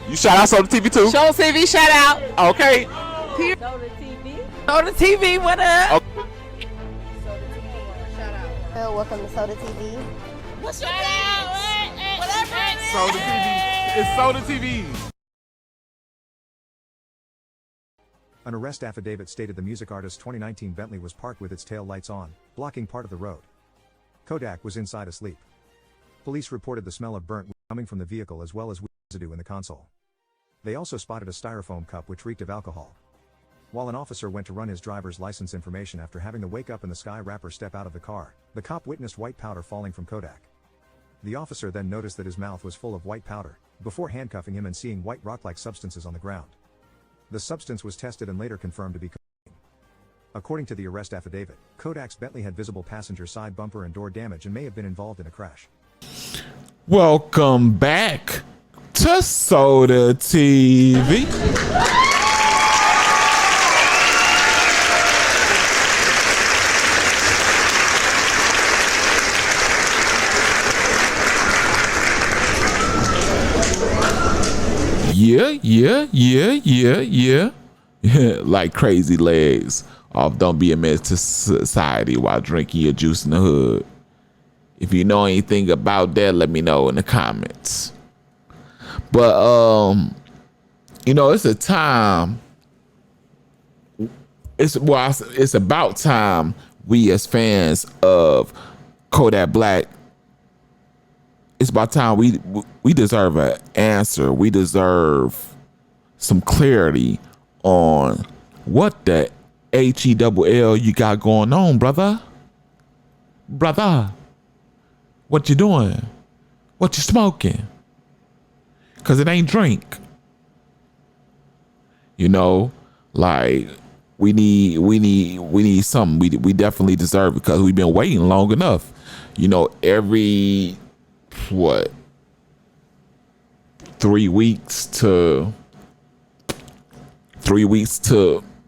You shout out Soda TV too? Show TV shout out. Okay. Soda TV. Soda TV, what up? Okay. Soda TV. Shout out. Welcome to Soda TV. What's your name? Whatever it is. Soda TV. It's Soda TV. An arrest affidavit stated the music artist's 2019 Bentley was parked with its tail lights on, blocking part of the road. Kodak was inside asleep. Police reported the smell of burnt wood coming from the vehicle as well as residue in the console. They also spotted a styrofoam cup which reeked of alcohol. While an officer went to run his driver's license information after having the Wake Up in the Sky rapper step out of the car, the cop witnessed white powder falling from Kodak. The officer then noticed that his mouth was full of white powder, before handcuffing him and seeing white rock-like substances on the ground. The substance was tested and later confirmed to be cocaine. According to the arrest affidavit, Kodak's Bentley had visible passenger side bumper and door damage and may have been involved in a crash. Welcome back to Soda TV. Yeah. Like crazy legs off Don't Be a Menace to Society while drinking your juice in the hood. If you know anything about that, let me know in the comments. But it's a time. It's about time we as fans of Kodak Black. It's about time we deserve an answer. We deserve some clarity on what the HELL you got going on, brother. What you doing? What you smoking? Cause it ain't drink. Like we need something. We definitely deserve it because we've been waiting long enough. Every 3 weeks to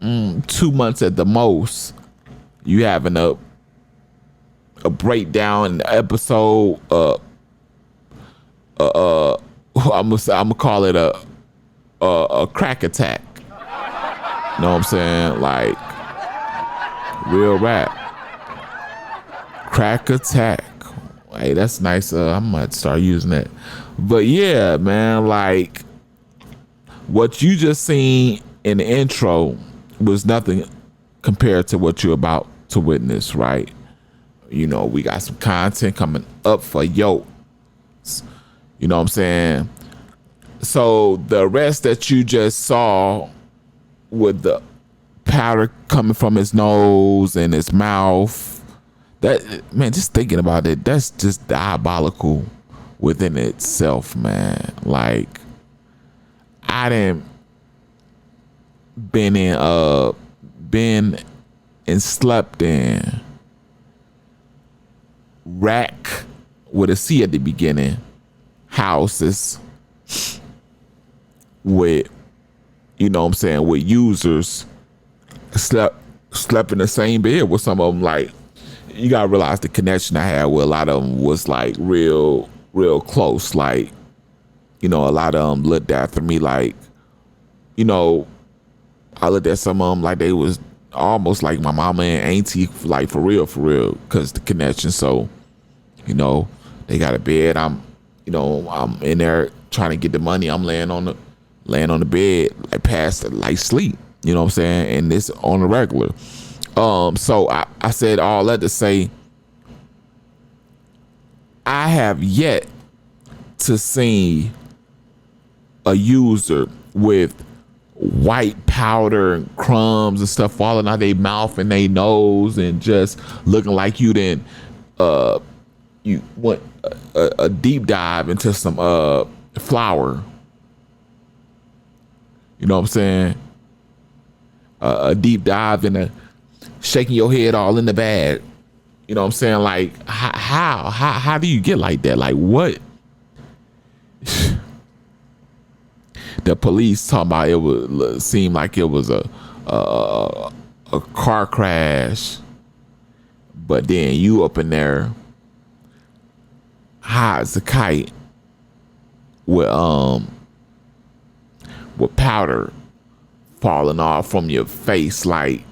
2 months at the most, you having a breakdown episode. I'm gonna call it a crack attack. You know what I'm saying? Like real rap. Crack attack. Hey, that's nice. I might start using that. But yeah, man, like what you just seen in the intro was nothing compared to what you're about to witness, right? We got some content coming up for yo. You know what I'm saying? So the rest that you just saw with the powder coming from his nose and his mouth, that, man, just thinking about it, that's just diabolical within itself, man. Like, I didn't been and slept in rack with a C at the beginning houses with, with users slept in the same bed with some of them. Like, you gotta realize the connection I had with a lot of them was like real close. Like, a lot of them looked after me like, I looked at some of them like they was almost like my mama and auntie, like for real, because the connection. So, they got a bed. I'm in there trying to get the money. I'm laying on the bed, like past like sleep. You know what I'm saying? And this on the regular. So I said all that to say, I have yet to see a user with white powder and crumbs and stuff falling out their mouth and their nose and just looking like you went a deep dive into some flour. You know what I'm saying? A deep dive in a shaking your head all in the bag. You know what I'm saying? Like, how do you get like that? Like, what? The police talking about it seemed like it was a car crash, but then you up in there high as a kite with with powder falling off from your face. Like,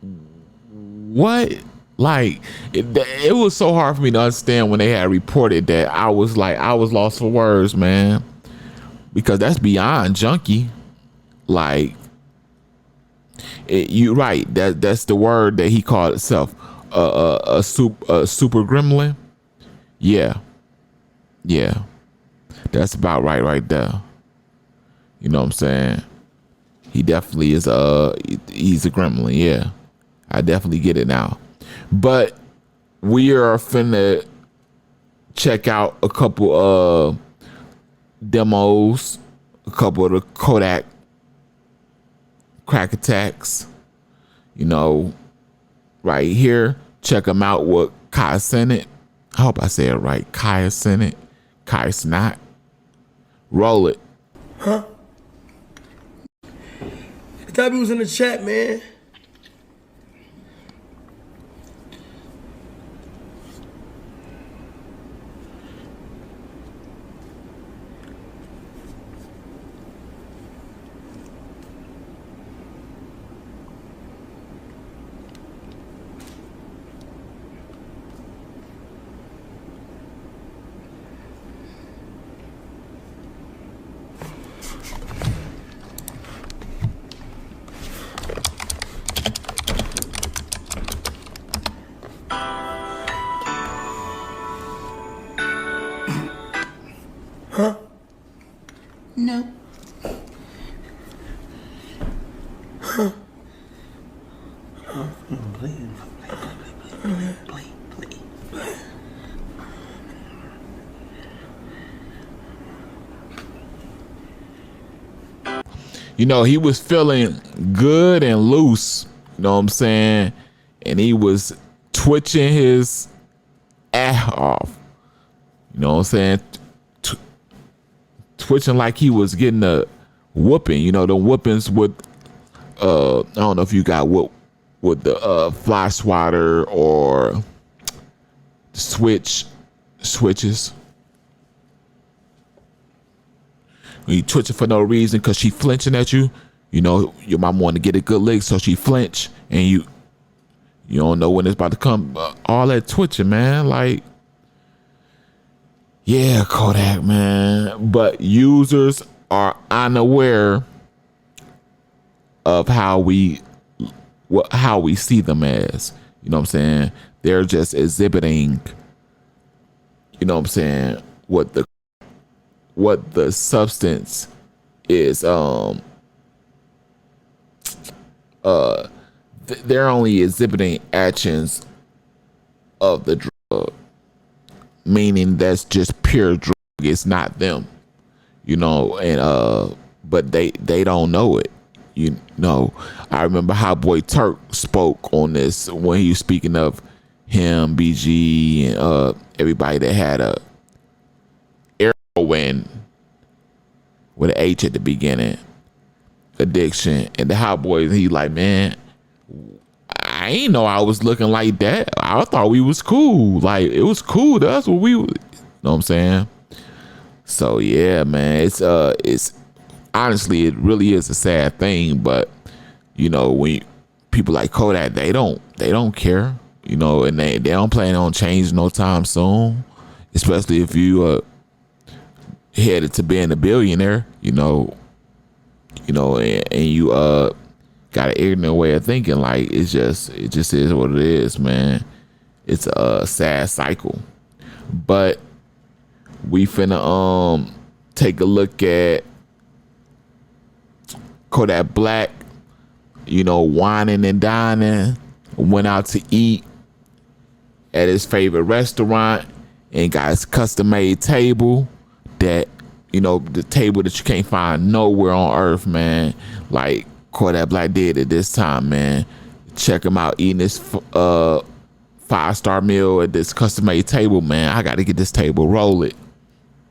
what? Like, it was so hard for me to understand when they had reported that. I was lost for words, man, because that's beyond junkie. Like, you right. That's the word that he called itself. A super gremlin. Yeah. That's about right there. You know what I'm saying? He definitely is he's a gremlin. Yeah, I definitely get it now. But we are finna check out a couple demos, a couple of the Kodak crack attacks. You know, right here. Check them out with Kai Senate. I hope I say it right. Kai Senate. Kai Snot. Roll it. Huh? I thought we was in the chat, man. Huh? No. Huh? Play. You know, he was feeling good and loose, you know what I'm saying? And he was twitching his ass off. You know what I'm saying? Twitching like he was getting a whooping. You know, the whoopings with I don't know if you got whooped with the fly swatter or switches. When you twitching for no reason because she flinching at you, you know, your mom want to get a good lick, so she flinch, and you don't know when it's about to come. All that twitching, man, like, yeah, Kodak, man. But users are unaware of how we see them as. You know what I'm saying? They're just exhibiting, you know what I'm saying, what the substance is. They're only exhibiting actions of the drug, meaning that's just pure drug. It's not them, you know. And but they don't know it. You know, I remember how Boy Turk spoke on this when he was speaking of him, BG, and everybody that had a heroin with an H at the beginning addiction, and the Hot Boys. He like, man, I ain't know I was looking like that. I thought we was cool. Like, it was cool. That's what we, you know what I'm saying? So yeah, man, it's honestly, it really is a sad thing. But you know, when people like Kodak, they don't care, you know, and they don't plan on changing no time soon. Especially if you headed to being a billionaire, you know, and you got an ignorant way of thinking. Like, it just is what it is, man. It's a sad cycle. But we finna take a look at Kodak Black, you know, whining and dining, went out to eat at his favorite restaurant and got his custom made table that, you know, the table that you can't find nowhere on earth, man. Like Kodak Black did it this time, man. Check him out eating this 5-star meal at this custom made table, man. I got to get this table, roll it.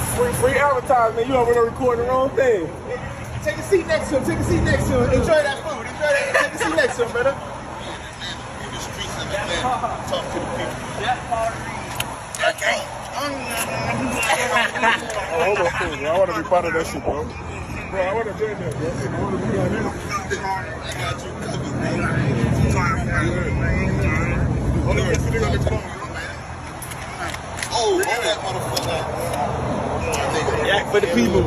Free advertisement. You over there recording the wrong thing. Take a seat next to him. Take a seat next to him. Enjoy that food. Enjoy that. Take a seat next to him, brother. In the streets of Atlanta, talk to the people. I can't. Oh, hold on, bro. I want to be part of that shit, bro. bro. I want to join that. I want to be on this. I got you covered, man. Only get sitting on the phone. Oh, that motherfucker. Yak for the people.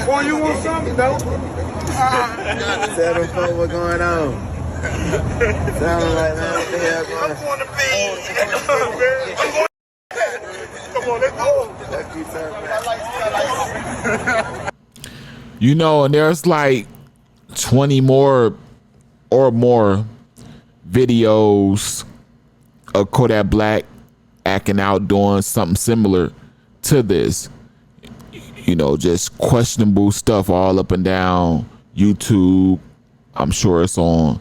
Boy, you want something, though? Tell them folks what's going on. Tell them right now what the hell going on. I'm going to be. Come on, let's go. You know, and there's like 20 more or more videos of Kodak Black acting out doing something similar to this. You know, just questionable stuff all up and down YouTube. I'm sure it's on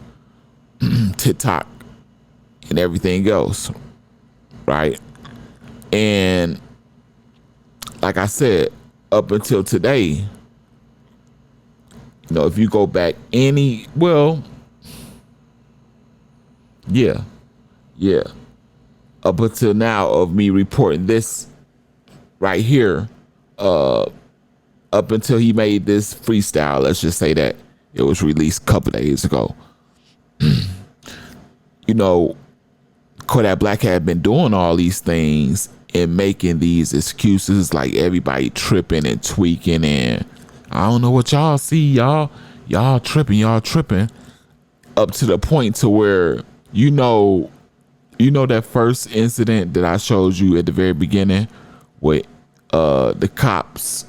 TikTok and everything else, right? And like I said, up until today, you know, if you go back up until now of me reporting this right here, up until he made this freestyle, let's just say that it was released a couple days ago. You know, Kodak Black had been doing all these things and making these excuses, like everybody tripping and tweaking, and I don't know what y'all see, y'all tripping, up to the point to where you know that first incident that I showed you at the very beginning with the cops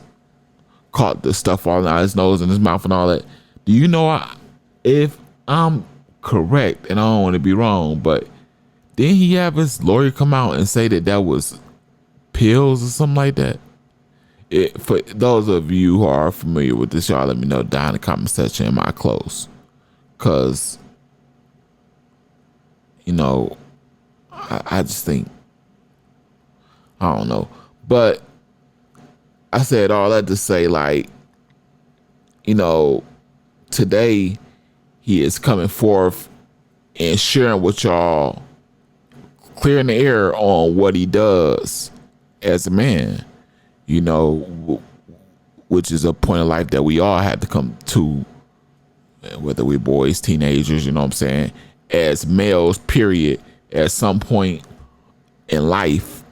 caught the stuff falling out his nose and his mouth and all that. Do you know, if I'm correct, and I don't want to be wrong, but didn't he have his lawyer come out and say that was pills or something like that? For those of you who are familiar with this, y'all let me know down in the comment section. Am I close? Because, you know, I just think, I don't know. But I said all that to say, like, you know, today he is coming forth and sharing with y'all, clearing the air on what he does as a man, you know, which is a point of life that we all have to come to, whether we're boys, teenagers, you know what I'm saying, as males, period, at some point in life.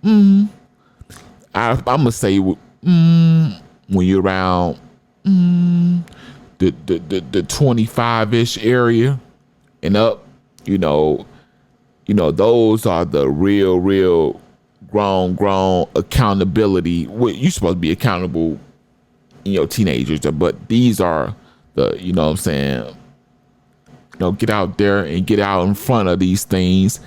I'm gonna say when you're around the 25-ish area and up, you know, those are the real grown accountability. You're supposed to be accountable in your teenagers, but these are the, you know what I'm saying, you know, get out there and get out in front of these things,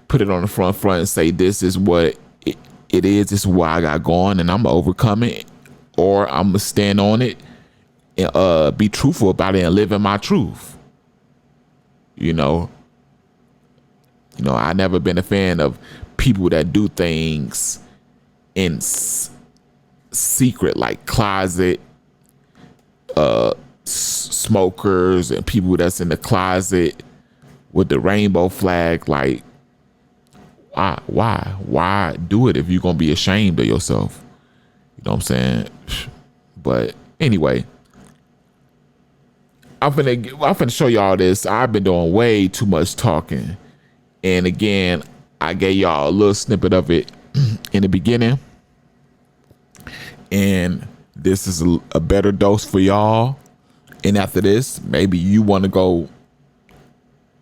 put it on the front and say, this is what it is, this is what I got going, and I'm gonna overcome it, or I'm gonna stand on it and be truthful about it and live in my truth. You know, I never been a fan of people that do things in secret, like closet smokers and people that's in the closet with the rainbow flag. Like, why do it if you're gonna be ashamed of yourself? You know what I'm saying? But anyway, I'm finna show y'all this. I've been doing way too much talking, and again, I gave y'all a little snippet of it in the beginning, and this is a better dose for y'all. And after this, maybe you want to go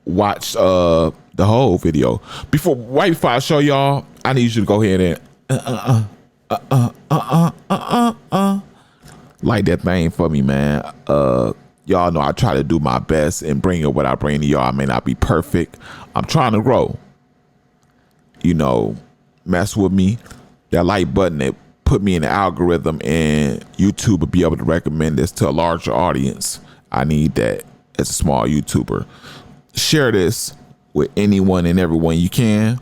watch the whole video. Right before I show y'all, I need you to go ahead and like that thing for me, man. Y'all know I try to do my best and bring you what I bring to y'all. I may not be perfect. I'm trying to grow. You know, mess with me. That like button, it put me in the algorithm, and YouTube will be able to recommend this to a larger audience. I need that as a small YouTuber. Share this with anyone and everyone you can.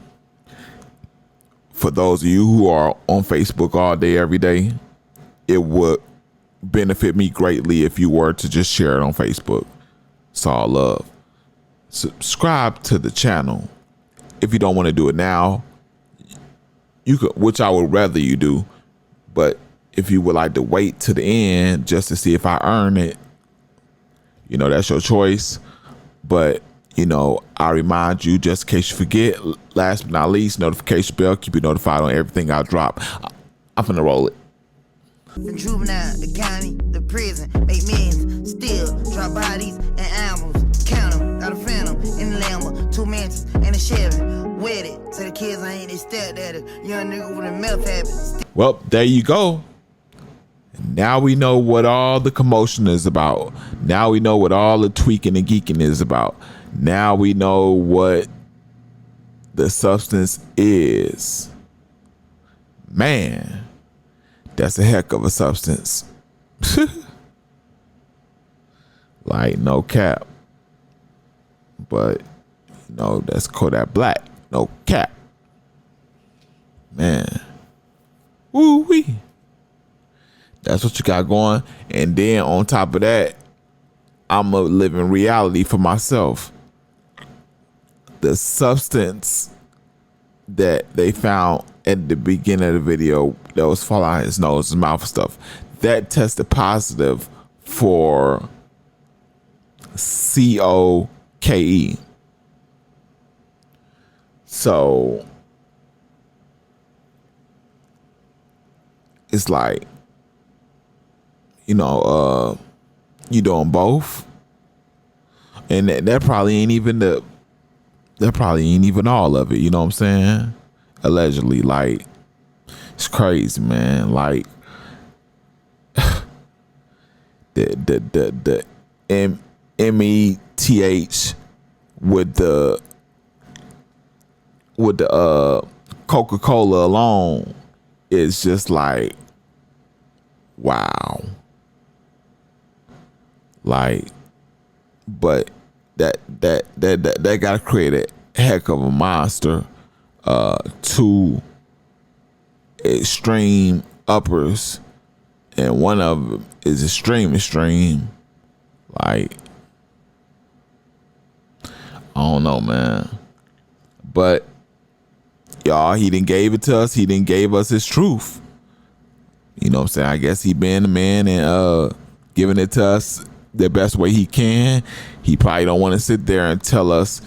For those of you who are on Facebook all day, every day, it would benefit me greatly if you were to just share it on Facebook. It's all love. subscribe to the channel. If you don't want to do it now, you could, which I would rather you do. But if you would like to wait to the end just to see if I earn it, you know, that's your choice. But, you know, I remind you, just in case you forget, last but not least, notification bell, keep you notified on everything I drop. I'm finna roll it. The juvenile, the county, the prison, make millions, still drop bodies and albums, count them, got a phantom in the Lambo, 2 mansions and a Chevy, wedded, so the kids I ain't they stepdaddy, young nigga with a meth habit. Well, there you go. Now we know what all the commotion is about. Now we know what all the tweaking and geeking is about. Now we know what the substance is. Man, that's a heck of a substance. Like, no cap. But, you know, that's Kodak Black. No cap. Man. Woo-wee. That's what you got going. And then on top of that, I'm a living reality for myself. The substance that they found at the beginning of the video that was falling out his nose, his mouth and stuff, that tested positive for COKE. So it's like, you know, you doing both, and that probably ain't even all of it. You know what I'm saying? Allegedly, like, it's crazy, man. Like, the METH with the Coca-Cola alone is just like, wow. Like, but that gotta create a heck of a monster. 2 extreme uppers, and one of them is extreme. Like, I don't know, man. But y'all, he didn't gave it to us. He didn't gave us his truth. You know what I'm saying? I guess he been the man and giving it to us the best way he can. He probably don't want to sit there and tell us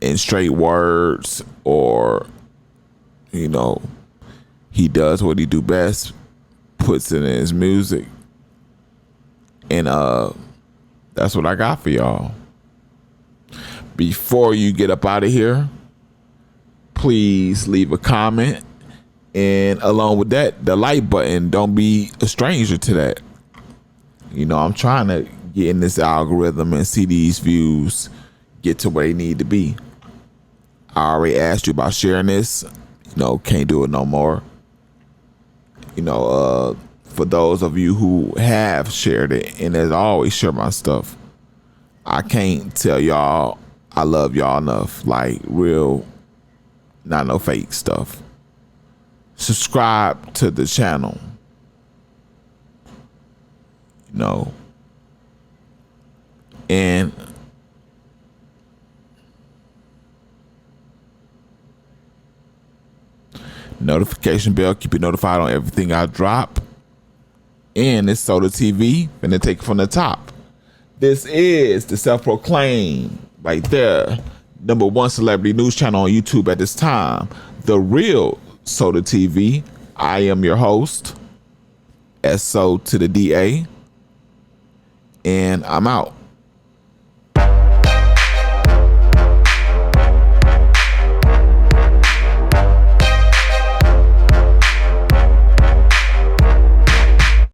in straight words, or, you know, he does what he do best, puts it in his music. And that's what I got for y'all. Before you get up out of here, please leave a comment, and along with that, the like button. Don't be a stranger to that. You know, I'm trying to get in this algorithm and see these views get to where they need to be. I already asked you about sharing this. You know, can't do it no more. You know, for those of you who have shared it, and as always, share my stuff, I can't tell y'all I love y'all enough. Like, real, not no fake stuff. Subscribe to the channel. You know, and notification bell, keep you notified on everything I drop. And it's Soda TV, and then take it from the top. This is the self-proclaimed, right there, #1 celebrity news channel on YouTube at this time, The Real Soda TV. I am your host, SO to the DA, and I'm out.